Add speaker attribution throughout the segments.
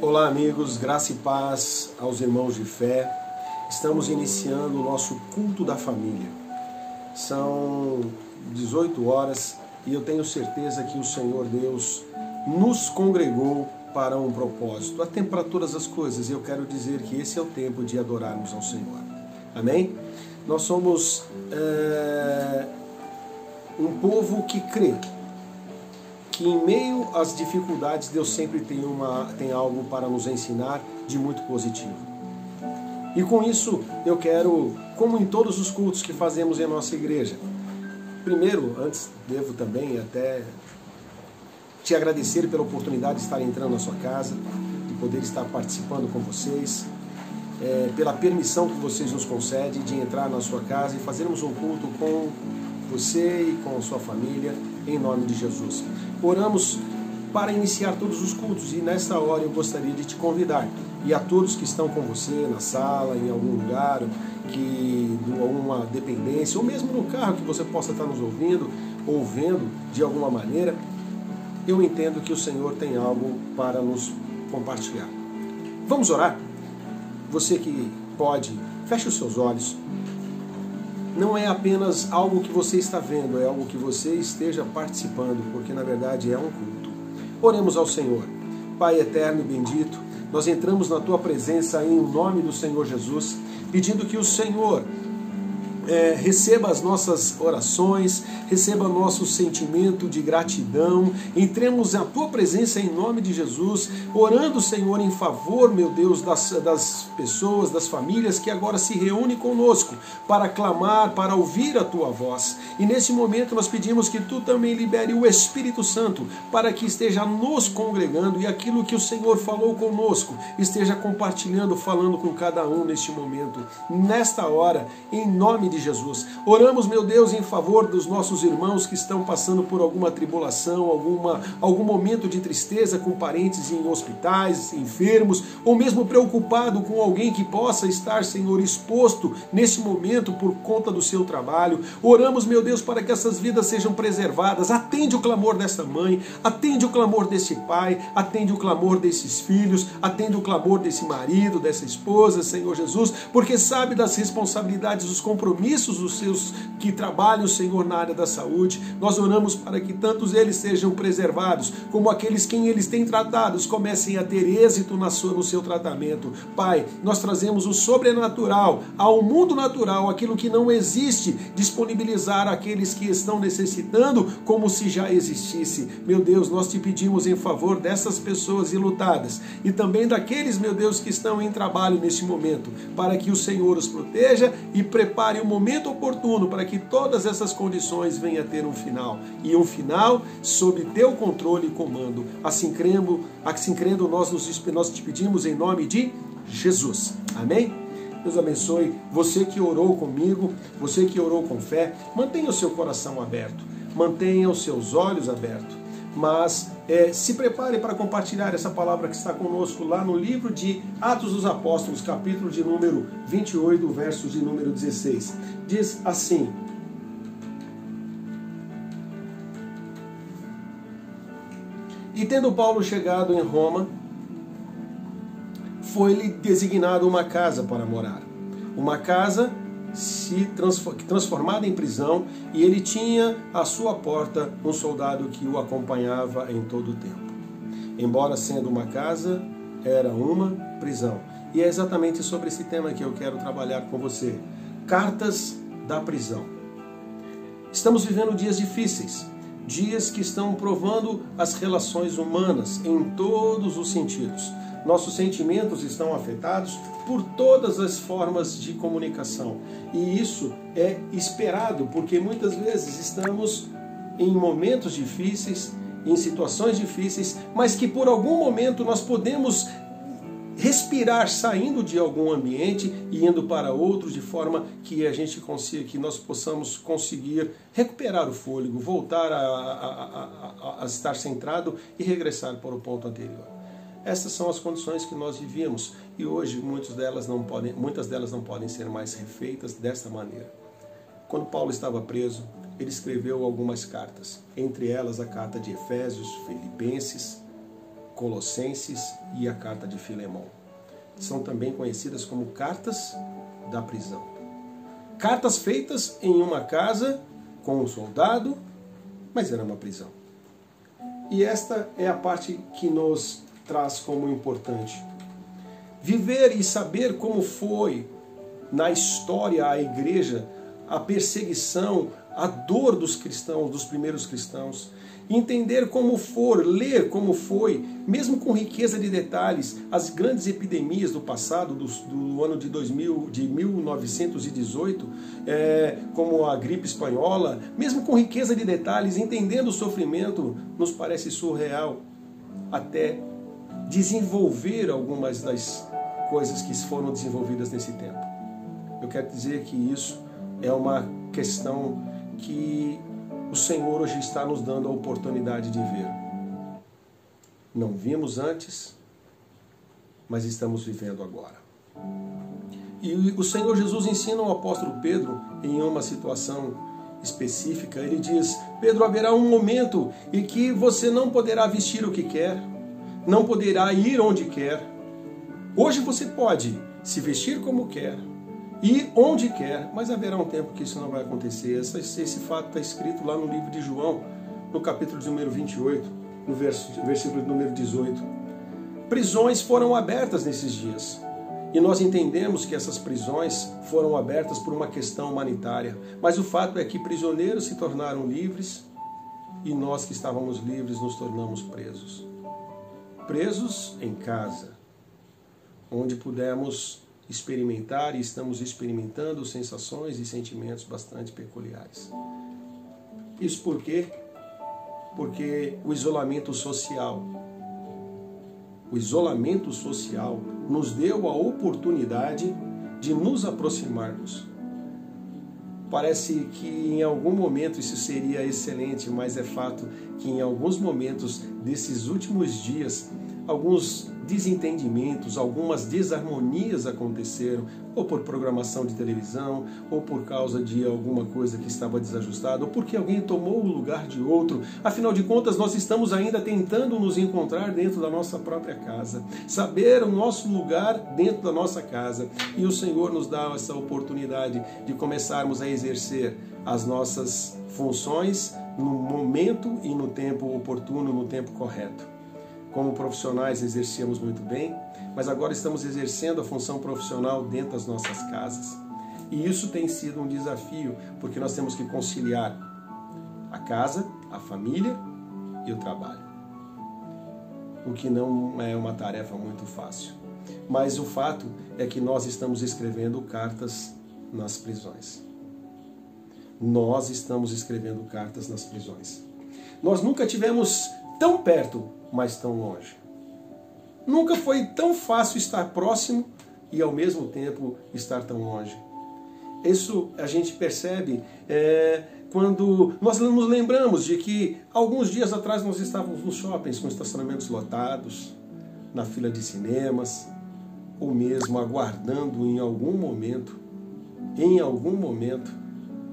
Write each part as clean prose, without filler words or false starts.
Speaker 1: Olá amigos, graça e paz aos irmãos de fé. Estamos iniciando o nosso culto da família. São 18 horas e eu tenho certeza que o Senhor Deus nos congregou para um propósito. Há tempo para todas as coisas e eu quero dizer que esse é o tempo de adorarmos ao Senhor. Amém? Nós somos um povo que crê que em meio às dificuldades Deus sempre tem algo para nos ensinar de muito positivo. E com isso eu quero, como em todos os cultos que fazemos em nossa igreja, primeiro, antes devo também até te agradecer pela oportunidade de estar entrando na sua casa, de poder estar participando com vocês, pela permissão que vocês nos concedem de entrar na sua casa e fazermos um culto com você e com a sua família, em nome de Jesus. Oramos para iniciar todos os cultos e nesta hora eu gostaria de te convidar, e a todos que estão com você na sala, em algum lugar, alguma dependência, ou mesmo no carro que você possa estar nos ouvindo, ou vendo de alguma maneira, eu entendo que o Senhor tem algo para nos compartilhar. Vamos orar? Você que pode, feche os seus olhos. Não é apenas algo que você está vendo, é algo que você esteja participando, porque na verdade é um culto. Oremos ao Senhor. Pai eterno e bendito, nós entramos na Tua presença em nome do Senhor Jesus, pedindo que o Senhor receba as nossas orações, receba nosso sentimento de gratidão, entremos na Tua presença em nome de Jesus, orando, Senhor, em favor, meu Deus, das pessoas, das famílias que agora se reúnem conosco para clamar, para ouvir a Tua voz. E nesse momento nós pedimos que Tu também libere o Espírito Santo para que esteja nos congregando e aquilo que o Senhor falou conosco esteja compartilhando, falando com cada um neste momento, nesta hora, em nome de Jesus. Oramos, meu Deus, em favor dos nossos irmãos que estão passando por alguma tribulação, algum momento de tristeza com parentes em hospitais, enfermos, ou mesmo preocupado com alguém que possa estar, Senhor, exposto nesse momento por conta do seu trabalho. Oramos, meu Deus, para que essas vidas sejam preservadas. Atende o clamor dessa mãe, atende o clamor desse pai, atende o clamor desses filhos, atende o clamor desse marido, dessa esposa, Senhor Jesus, porque sabe das responsabilidades, dos compromissos dos seus que trabalham, Senhor, na área da saúde. Nós oramos para que tantos eles sejam preservados, como aqueles quem eles têm tratados comecem a ter êxito no seu tratamento. Pai, nós trazemos o sobrenatural ao mundo natural, aquilo que não existe, disponibilizar aqueles que estão necessitando como se já existisse. Meu Deus, nós te pedimos em favor dessas pessoas enlutadas e também daqueles, meu Deus, que estão em trabalho neste momento, para que o Senhor os proteja e prepare um momento oportuno para que todas essas condições venham a ter um final, e um final sob teu controle e comando. Assim crendo, nós te pedimos em nome de Jesus. Amém? Deus abençoe você que orou comigo, você que orou com fé. Mantenha o seu coração aberto, mantenha os seus olhos abertos, mas se prepare para compartilhar essa palavra que está conosco lá no livro de Atos dos Apóstolos, capítulo de número 28, verso de número 16. Diz assim: E tendo Paulo chegado em Roma, foi-lhe designado uma casa para morar. Uma casa transformada em prisão, e ele tinha à sua porta um soldado que o acompanhava em todo o tempo. Embora sendo uma casa, era uma prisão. E é exatamente sobre esse tema que eu quero trabalhar com você. Cartas da prisão. Estamos vivendo dias difíceis, dias que estão provando as relações humanas em todos os sentidos. Nossos sentimentos estão afetados por todas as formas de comunicação. E isso é esperado, porque muitas vezes estamos em momentos difíceis, em situações difíceis, mas que por algum momento nós podemos respirar saindo de algum ambiente e indo para outro, de forma que a gente consiga, que nós possamos conseguir recuperar o fôlego, voltar a estar centrado e regressar para o ponto anterior. Essas são as condições que nós vivíamos e hoje muitas delas não podem ser mais refeitas desta maneira. Quando Paulo estava preso, ele escreveu algumas cartas, entre elas a carta de Efésios, Filipenses, Colossenses e a carta de Filemão. São também conhecidas como cartas da prisão. Cartas feitas em uma casa com um soldado, mas era uma prisão. E esta é a parte que nos traz como importante. Viver e saber como foi na história a igreja, a perseguição, a dor dos cristãos, dos primeiros cristãos. Entender como for, ler como foi, mesmo com riqueza de detalhes, as grandes epidemias do passado, do ano de 1918, como a gripe espanhola, mesmo com riqueza de detalhes, entendendo o sofrimento, nos parece surreal, até desenvolver algumas das coisas que foram desenvolvidas nesse tempo. Eu quero dizer que isso é uma questão que o Senhor hoje está nos dando a oportunidade de ver. Não vimos antes, mas estamos vivendo agora. E o Senhor Jesus ensina o apóstolo Pedro em uma situação específica. Ele diz: Pedro, haverá um momento em que você não poderá vestir o que quer, não poderá ir onde quer. Hoje você pode se vestir como quer, ir onde quer, mas haverá um tempo que isso não vai acontecer. Esse fato está escrito lá no livro de João, no capítulo de número 28, no versículo de número 18. Prisões foram abertas nesses dias. E nós entendemos que essas prisões foram abertas por uma questão humanitária. Mas o fato é que prisioneiros se tornaram livres e nós que estávamos livres nos tornamos presos. Presos em casa, onde pudemos experimentar e estamos experimentando sensações e sentimentos bastante peculiares. Isso por quê? Porque o isolamento social nos deu a oportunidade de nos aproximarmos. Parece que em algum momento isso seria excelente, mas é fato que em alguns momentos desses últimos dias, alguns desentendimentos, algumas desarmonias aconteceram, ou por programação de televisão, ou por causa de alguma coisa que estava desajustada, ou porque alguém tomou o lugar de outro. Afinal de contas, nós estamos ainda tentando nos encontrar dentro da nossa própria casa, saber o nosso lugar dentro da nossa casa. E o Senhor nos dá essa oportunidade de começarmos a exercer as nossas funções no momento e no tempo oportuno, no tempo correto. Como profissionais exercíamos muito bem, mas agora estamos exercendo a função profissional dentro das nossas casas. E isso tem sido um desafio, porque nós temos que conciliar a casa, a família e o trabalho. O que não é uma tarefa muito fácil. Mas o fato é que nós estamos escrevendo cartas nas prisões. Nós estamos escrevendo cartas nas prisões. Nós nunca tivemos tão perto, mas tão longe. Nunca foi tão fácil estar próximo e ao mesmo tempo estar tão longe. Isso a gente percebe quando nós nos lembramos de que alguns dias atrás nós estávamos nos shoppings com estacionamentos lotados, na fila de cinemas, ou mesmo aguardando em algum momento,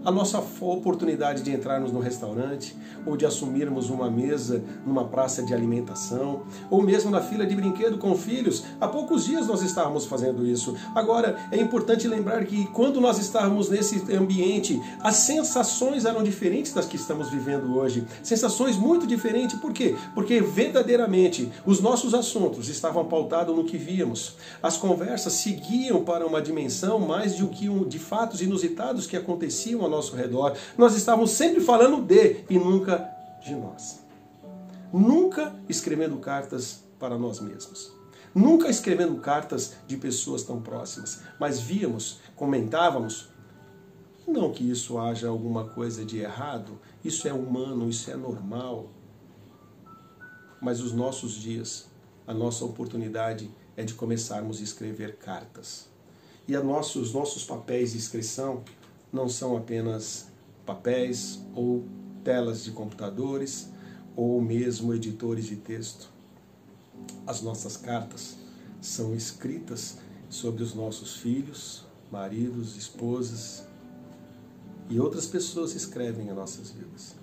Speaker 1: a nossa oportunidade de entrarmos no restaurante, ou de assumirmos uma mesa numa praça de alimentação, ou mesmo na fila de brinquedo com filhos. Há poucos dias nós estávamos fazendo isso. Agora, é importante lembrar que quando nós estávamos nesse ambiente, as sensações eram diferentes das que estamos vivendo hoje. Sensações muito diferentes. Por quê? Porque verdadeiramente os nossos assuntos estavam pautados no que víamos. As conversas seguiam para uma dimensão mais de fatos inusitados que aconteciam ao nosso redor. Nós estávamos sempre falando de e nunca de nós. Nunca escrevendo cartas para nós mesmos. Nunca escrevendo cartas de pessoas tão próximas. Mas víamos, comentávamos. Não que isso haja alguma coisa de errado. Isso é humano, isso é normal. Mas os nossos dias, a nossa oportunidade é de começarmos a escrever cartas. E os nossos papéis de inscrição não são apenas papéis ou telas de computadores ou mesmo editores de texto. As nossas cartas são escritas sobre os nossos filhos, maridos, esposas e outras pessoas escrevem em nossas vidas.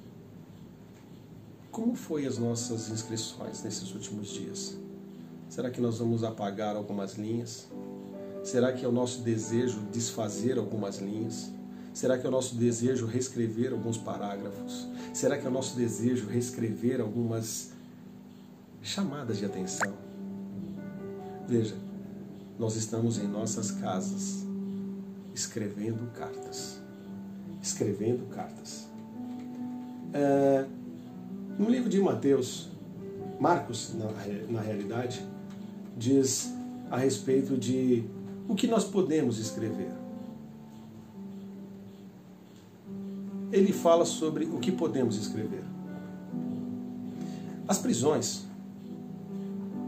Speaker 1: Como foi as nossas inscrições nesses últimos dias? Será que nós vamos apagar algumas linhas? Será que é o nosso desejo desfazer algumas linhas? Será que é o nosso desejo reescrever alguns parágrafos? Será que é o nosso desejo reescrever algumas chamadas de atenção? Veja, nós estamos em nossas casas escrevendo cartas. Escrevendo cartas. No livro de Marcos, na realidade, diz a respeito de o que nós podemos escrever. Ele fala sobre o que podemos escrever. As prisões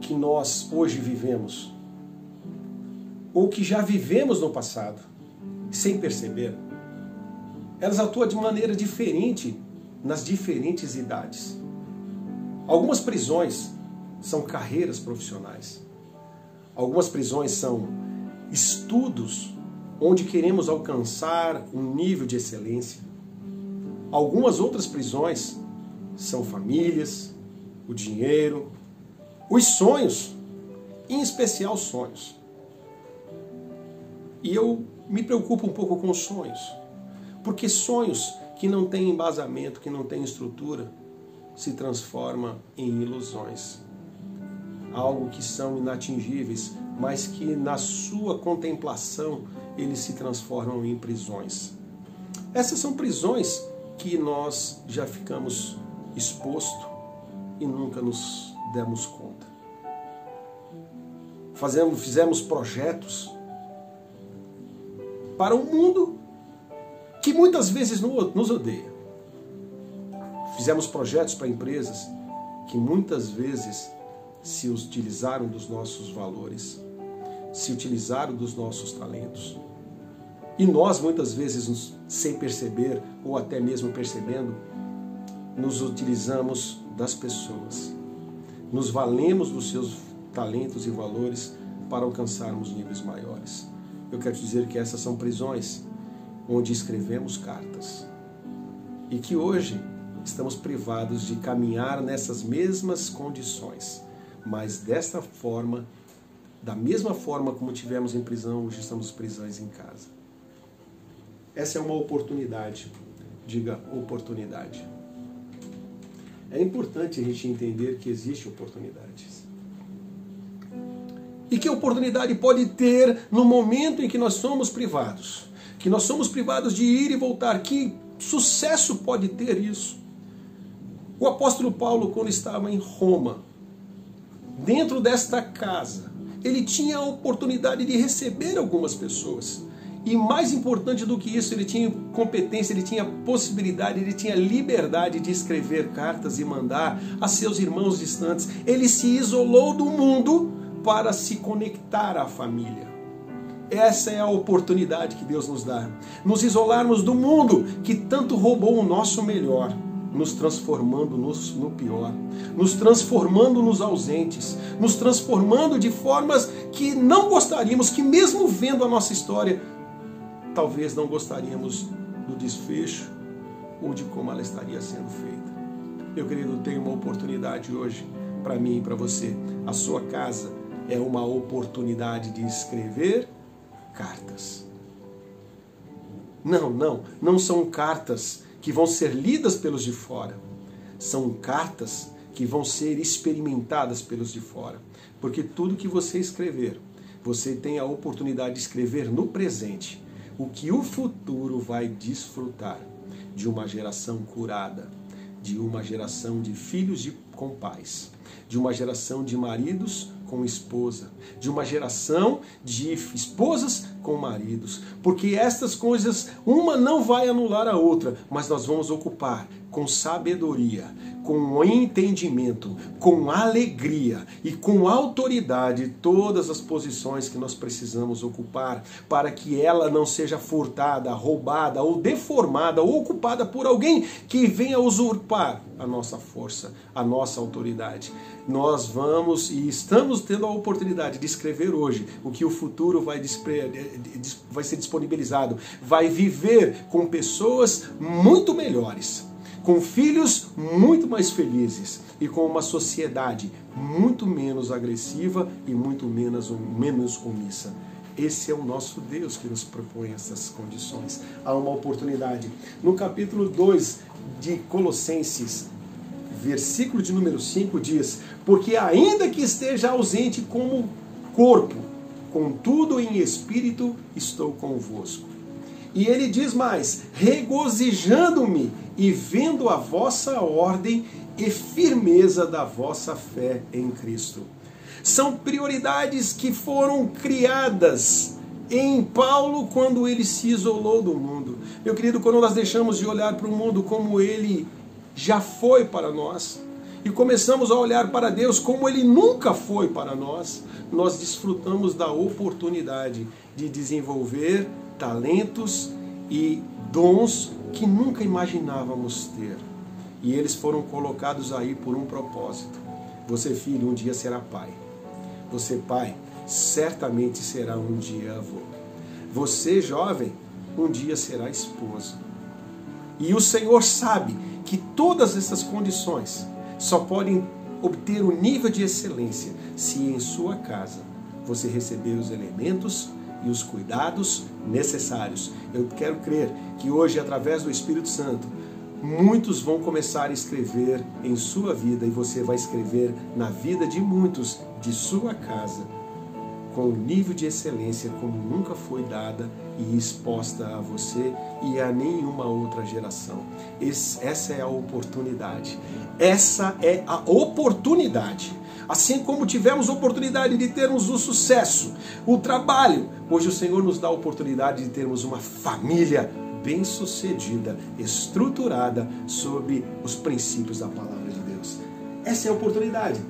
Speaker 1: que nós hoje vivemos, ou que já vivemos no passado, sem perceber, elas atuam de maneira diferente nas diferentes idades. Algumas prisões são carreiras profissionais. Algumas prisões são estudos onde queremos alcançar um nível de excelência. Algumas outras prisões são famílias, o dinheiro, os sonhos, em especial sonhos. E eu me preocupo um pouco com os sonhos, porque sonhos que não têm embasamento, que não têm estrutura, se transformam em ilusões. Algo que são inatingíveis, mas que na sua contemplação eles se transformam em prisões. Essas são prisões que nós já ficamos expostos e nunca nos demos conta. Fizemos projetos para um mundo que muitas vezes nos odeia. Fizemos projetos para empresas que muitas vezes se utilizaram dos nossos valores, se utilizaram dos nossos talentos. E nós, muitas vezes, sem perceber, ou até mesmo percebendo, nos utilizamos das pessoas. Nos valemos dos seus talentos e valores para alcançarmos níveis maiores. Eu quero dizer que essas são prisões onde escrevemos cartas. E que hoje estamos privados de caminhar nessas mesmas condições. Mas desta forma, da mesma forma como tivemos em prisão, hoje estamos prisões em casa. Essa é uma oportunidade. Diga oportunidade. É importante a gente entender que existem oportunidades. E que oportunidade pode ter no momento em que nós somos privados. Que nós somos privados de ir e voltar. Que sucesso pode ter isso? O apóstolo Paulo, quando estava em Roma, dentro desta casa, ele tinha a oportunidade de receber algumas pessoas. E mais importante do que isso, ele tinha competência, ele tinha possibilidade, ele tinha liberdade de escrever cartas e mandar a seus irmãos distantes. Ele se isolou do mundo para se conectar à família. Essa é a oportunidade que Deus nos dá. Nos isolarmos do mundo que tanto roubou o nosso melhor, nos transformando no pior, nos transformando nos ausentes, nos transformando de formas que não gostaríamos, que mesmo vendo a nossa história, talvez não gostaríamos do desfecho ou de como ela estaria sendo feita. Meu querido, tem uma oportunidade hoje para mim e para você. A sua casa é uma oportunidade de escrever cartas. Não são cartas que vão ser lidas pelos de fora. São cartas que vão ser experimentadas pelos de fora. Porque tudo que você escrever, você tem a oportunidade de escrever no presente o que o futuro vai desfrutar de uma geração curada, de uma geração de filhos com pais, de uma geração de maridos com esposa, de uma geração de esposas com maridos, porque estas coisas, uma não vai anular a outra, mas nós vamos ocupar com sabedoria, com entendimento, com alegria e com autoridade todas as posições que nós precisamos ocupar para que ela não seja furtada, roubada ou deformada ou ocupada por alguém que venha usurpar a nossa força, a nossa autoridade. Nós vamos e estamos tendo a oportunidade de escrever hoje o que o futuro vai ser disponibilizado, vai viver com pessoas muito melhores, com filhos muito mais felizes e com uma sociedade muito menos agressiva e muito menos omissa. Esse é o nosso Deus que nos propõe essas condições. Há uma oportunidade. No capítulo 2 de Colossenses, versículo de número 5 diz: porque ainda que esteja ausente como corpo, contudo em espírito estou convosco. E ele diz mais: regozijando-me e vendo a vossa ordem e firmeza da vossa fé em Cristo. São prioridades que foram criadas em Paulo quando ele se isolou do mundo. Meu querido, quando nós deixamos de olhar para o mundo como ele já foi para nós e começamos a olhar para Deus como ele nunca foi para nós, nós desfrutamos da oportunidade de desenvolver talentos e dons que nunca imaginávamos ter. E eles foram colocados aí por um propósito. Você, filho, um dia será pai. Você, pai, certamente será um dia avô. Você, jovem, um dia será esposo. E o Senhor sabe que todas essas condições só podem obter o nível de excelência se em sua casa você receber os elementos e os cuidados necessários. Eu quero crer que hoje, através do Espírito Santo, muitos vão começar a escrever em sua vida e você vai escrever na vida de muitos de sua casa com um nível de excelência como nunca foi dada e exposta a você e a nenhuma outra geração. Essa é a oportunidade. Essa é a oportunidade. Assim como tivemos oportunidade de termos o sucesso, o trabalho, hoje o Senhor nos dá a oportunidade de termos uma família bem-sucedida, estruturada sobre os princípios da palavra de Deus. Essa é a oportunidade.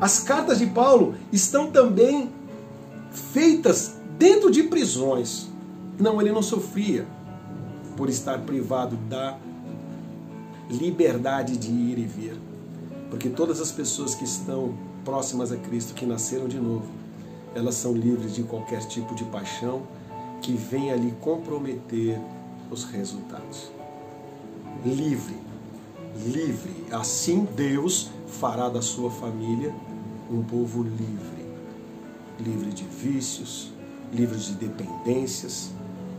Speaker 1: As cartas de Paulo estão também feitas dentro de prisões. Não, ele não sofria por estar privado da liberdade de ir e vir. Porque todas as pessoas que estão próximas a Cristo, que nasceram de novo, elas são livres de qualquer tipo de paixão que venha lhe comprometer os resultados. Livre, livre. Assim Deus fará da sua família um povo livre. Livre de vícios, livres de dependências,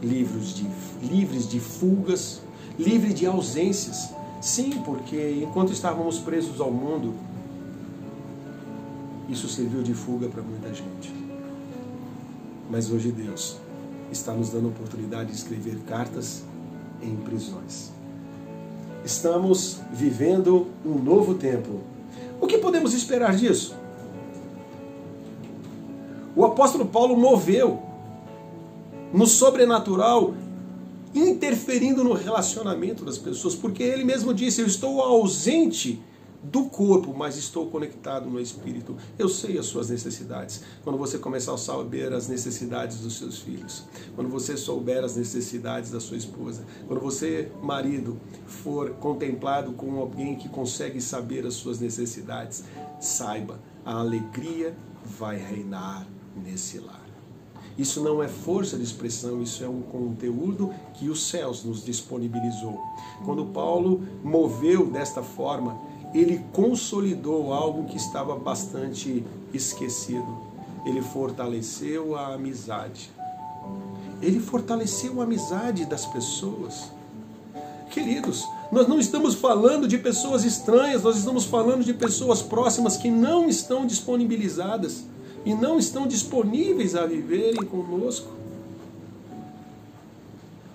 Speaker 1: livres de fugas, livre de ausências. Sim, porque enquanto estávamos presos ao mundo, isso serviu de fuga para muita gente. Mas hoje Deus está nos dando a oportunidade de escrever cartas em prisões. Estamos vivendo um novo tempo. O que podemos esperar disso? O apóstolo Paulo moveu no sobrenatural, interferindo no relacionamento das pessoas, porque ele mesmo disse: eu estou ausente do corpo, mas estou conectado no espírito. Eu sei as suas necessidades. Quando você começar a saber as necessidades dos seus filhos, quando você souber as necessidades da sua esposa, quando você, marido, for contemplado com alguém que consegue saber as suas necessidades, saiba, a alegria vai reinar nesse lar. Isso não é força de expressão, isso é um conteúdo que os céus nos disponibilizou. Quando Paulo moveu desta forma, ele consolidou algo que estava bastante esquecido. Ele fortaleceu a amizade. Ele fortaleceu a amizade das pessoas. Queridos, nós não estamos falando de pessoas estranhas, nós estamos falando de pessoas próximas que não estão disponibilizadas e não estão disponíveis a viverem conosco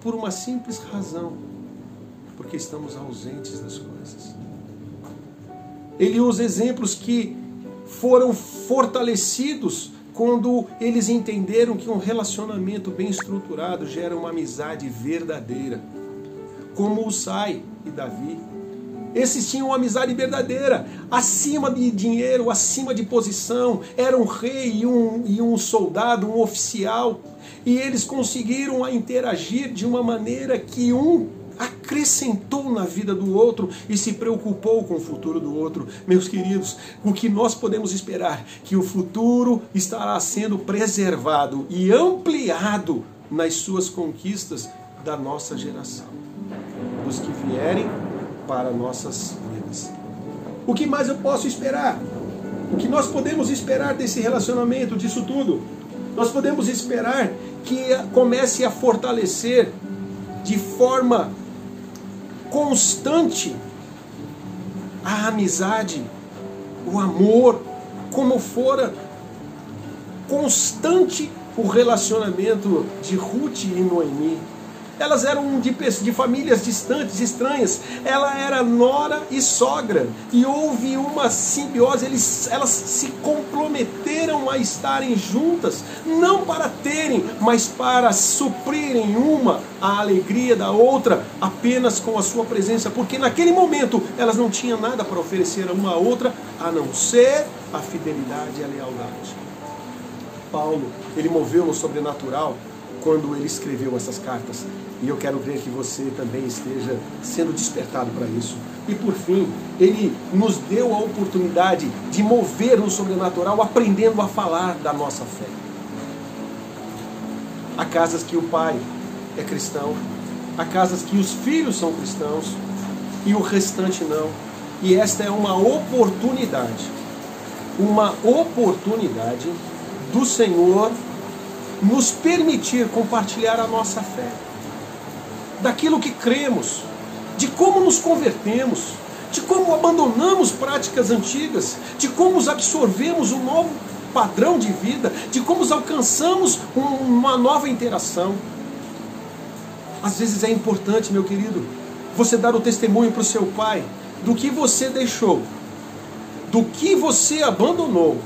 Speaker 1: por uma simples razão, porque estamos ausentes das coisas. Ele usa exemplos que foram fortalecidos quando eles entenderam que um relacionamento bem estruturado gera uma amizade verdadeira, como Uzai e Davi. Esses tinham uma amizade verdadeira, acima de dinheiro, acima de posição. Era um rei e um soldado, um oficial. E eles conseguiram interagir de uma maneira que um acrescentou na vida do outro e se preocupou com o futuro do outro. Meus queridos, o que nós podemos esperar? Que o futuro estará sendo preservado e ampliado nas suas conquistas da nossa geração. Dos que vierem, para nossas vidas. O que mais eu posso esperar? O que nós podemos esperar desse relacionamento, disso tudo? Nós podemos esperar que comece a fortalecer de forma constante a amizade, o amor, como fora constante o relacionamento de Ruth e Noemi. Elas eram de famílias distantes, estranhas. Ela era nora e sogra. E houve uma simbiose. Elas se comprometeram a estarem juntas. Não para terem, mas para suprirem uma a alegria da outra apenas com a sua presença. Porque naquele momento elas não tinham nada para oferecer a uma a outra, a não ser a fidelidade e a lealdade. Paulo, ele moveu no sobrenatural quando ele escreveu essas cartas. E eu quero crer que você também esteja sendo despertado para isso. E por fim, ele nos deu a oportunidade de mover no sobrenatural, aprendendo a falar da nossa fé. Há casas que o pai é cristão, há casas que os filhos são cristãos e o restante não. E esta é uma oportunidade do Senhor nos permitir compartilhar a nossa fé, daquilo que cremos, de como nos convertemos, de como abandonamos práticas antigas, de como absorvemos um novo padrão de vida, de como alcançamos uma nova interação. Às vezes é importante, meu querido, você dar o testemunho para o seu pai do que você deixou, do que você abandonou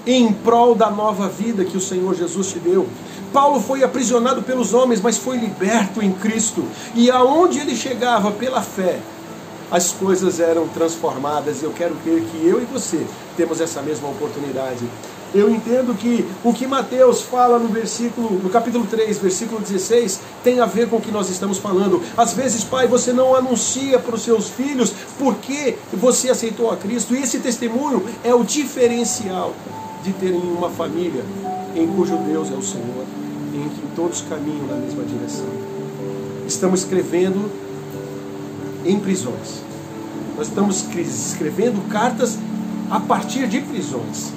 Speaker 1: em prol da nova vida que o Senhor Jesus te deu. Paulo foi aprisionado pelos homens, mas foi liberto em Cristo. E aonde ele chegava pela fé, as coisas eram transformadas. E eu quero crer que eu e você temos essa mesma oportunidade. Eu entendo que o que Mateus fala no capítulo 3, versículo 16, tem a ver com o que nós estamos falando. Às vezes, pai, você não anuncia para os seus filhos porque você aceitou a Cristo. E esse testemunho é o diferencial de terem uma família em cujo Deus é o Senhor, em que todos caminham na mesma direção. Estamos escrevendo em prisões. Nós estamos escrevendo cartas a partir de prisões.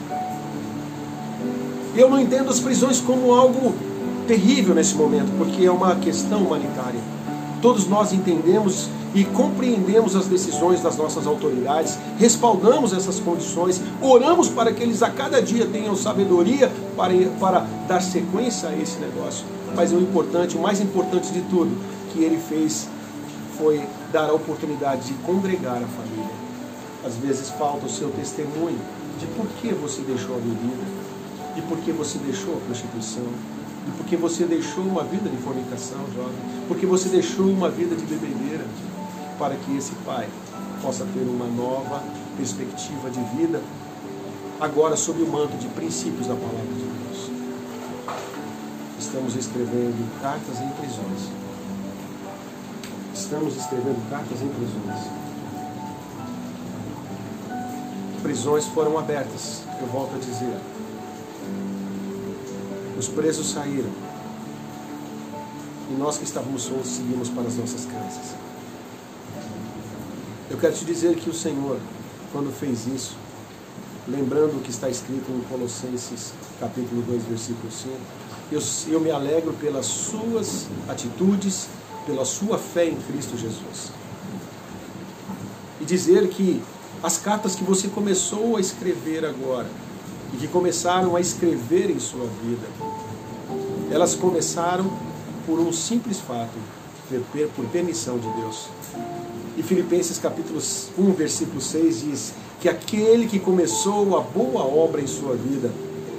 Speaker 1: Eu não entendo as prisões como algo terrível nesse momento, porque é uma questão humanitária. Todos nós entendemos e compreendemos as decisões das nossas autoridades, respaldamos essas condições, oramos para que eles a cada dia tenham sabedoria para dar sequência a esse negócio. Mas o mais importante de tudo que ele fez foi dar a oportunidade de congregar a família. Às vezes falta o seu testemunho de por que você deixou a bebida, de por que você deixou a prostituição, de por que você deixou uma vida de fornicação, jovem, porque você deixou uma vida de bebedeira, para que esse pai possa ter uma nova perspectiva de vida, agora sob o manto de princípios da palavra de Deus. Estamos escrevendo cartas em prisões. Estamos escrevendo cartas em prisões. Prisões foram abertas, eu volto a dizer. Os presos saíram. E nós que estávamos soltos seguimos para as nossas casas. Eu quero te dizer que o Senhor, quando fez isso, lembrando o que está escrito em Colossenses capítulo 2, versículo 5, eu me alegro pelas suas atitudes, pela sua fé em Cristo Jesus. E dizer que as cartas que você começou a escrever agora, e que começaram a escrever em sua vida, elas começaram por um simples fato, por permissão de Deus. E Filipenses capítulo 1, versículo 6 diz que aquele que começou a boa obra em sua vida,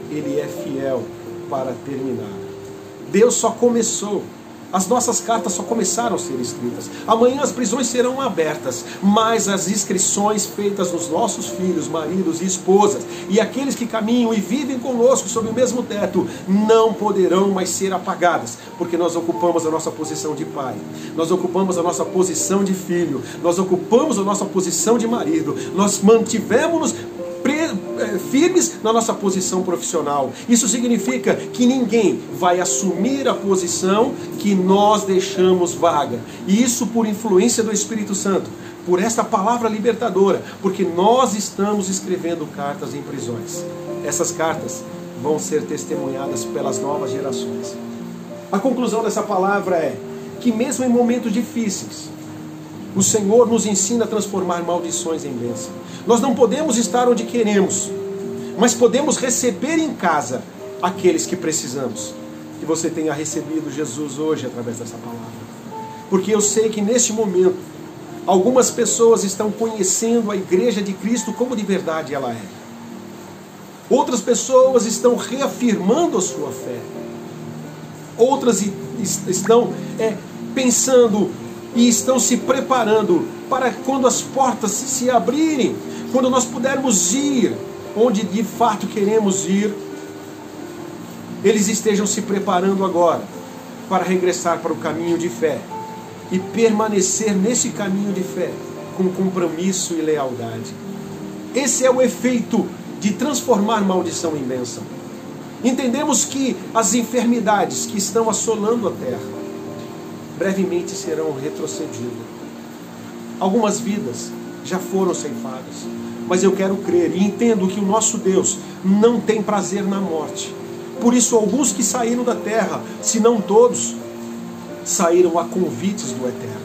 Speaker 1: ele é fiel para terminar. Deus só começou. As nossas cartas só começaram a ser escritas. Amanhã as prisões serão abertas, mas as inscrições feitas nos nossos filhos, maridos e esposas, e aqueles que caminham e vivem conosco sob o mesmo teto, não poderão mais ser apagadas, porque nós ocupamos a nossa posição de pai, nós ocupamos a nossa posição de filho, nós ocupamos a nossa posição de marido, nós mantivemos-nos firmes na nossa posição profissional. Isso significa que ninguém vai assumir a posição que nós deixamos vaga. E isso por influência do Espírito Santo. por esta palavra libertadora, porque nós estamos escrevendo cartas em prisões. Essas cartas vão ser testemunhadas pelas novas gerações. A conclusão dessa palavra é que mesmo em momentos difíceis, o Senhor nos ensina a transformar maldições em bênção. Nós não podemos estar onde queremos, mas podemos receber em casa aqueles que precisamos. Que você tenha recebido Jesus hoje através dessa palavra. Porque eu sei que neste momento, algumas pessoas estão conhecendo a igreja de Cristo como de verdade ela é. Outras pessoas estão reafirmando a sua fé. Outras estão pensando e estão se preparando para quando as portas se abrirem, quando nós pudermos ir onde de fato queremos ir, eles estejam se preparando agora para regressar para o caminho de fé e permanecer nesse caminho de fé com compromisso e lealdade. Esse é o efeito de transformar maldição em bênção. Entendemos que as enfermidades que estão assolando a terra brevemente serão retrocedidas. Algumas vidas já foram ceifadas, mas eu quero crer e entendo que o nosso Deus não tem prazer na morte. Por isso, alguns que saíram da terra, se não todos, saíram a convites do Eterno.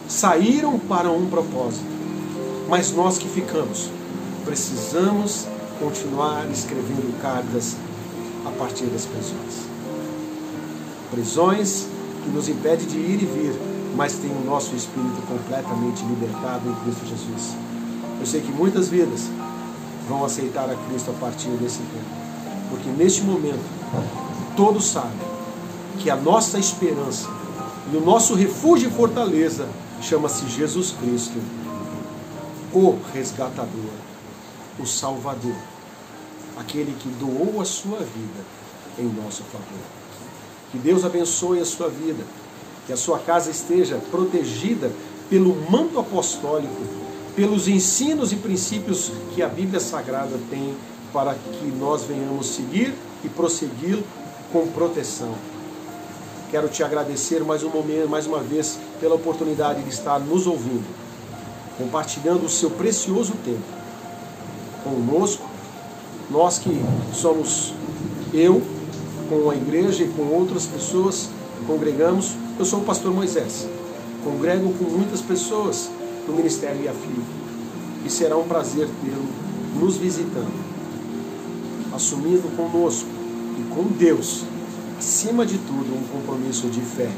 Speaker 1: Saíram para um propósito. Mas nós que ficamos, precisamos continuar escrevendo cartas a partir das prisões. Prisões que nos impedem de ir e vir, mas tem o nosso espírito completamente libertado em Cristo Jesus. Eu sei que muitas vidas vão aceitar a Cristo a partir desse tempo. Porque neste momento, todos sabem que a nossa esperança e o nosso refúgio e fortaleza chama-se Jesus Cristo, o resgatador, o Salvador, aquele que doou a sua vida em nosso favor. Que Deus abençoe a sua vida, que a sua casa esteja protegida pelo manto apostólico, pelos ensinos e princípios que a Bíblia Sagrada tem para que nós venhamos seguir e prosseguir com proteção. Quero te agradecer mais uma vez pela oportunidade de estar nos ouvindo, compartilhando o seu precioso tempo conosco, nós que somos eu, com a igreja e com outras pessoas, congregamos. Eu sou o pastor Moisés, congrego com muitas pessoas no Ministério IAFLI, e será um prazer tê-lo nos visitando, assumindo conosco e com Deus, acima de tudo, um compromisso de fé,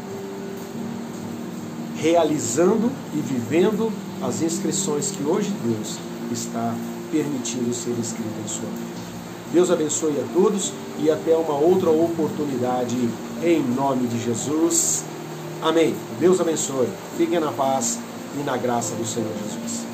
Speaker 1: realizando e vivendo as inscrições que hoje Deus está permitindo ser escritas em sua vida. Deus abençoe a todos e até uma outra oportunidade em nome de Jesus. Amém. Deus abençoe. Fiquem na paz e na graça do Senhor Jesus.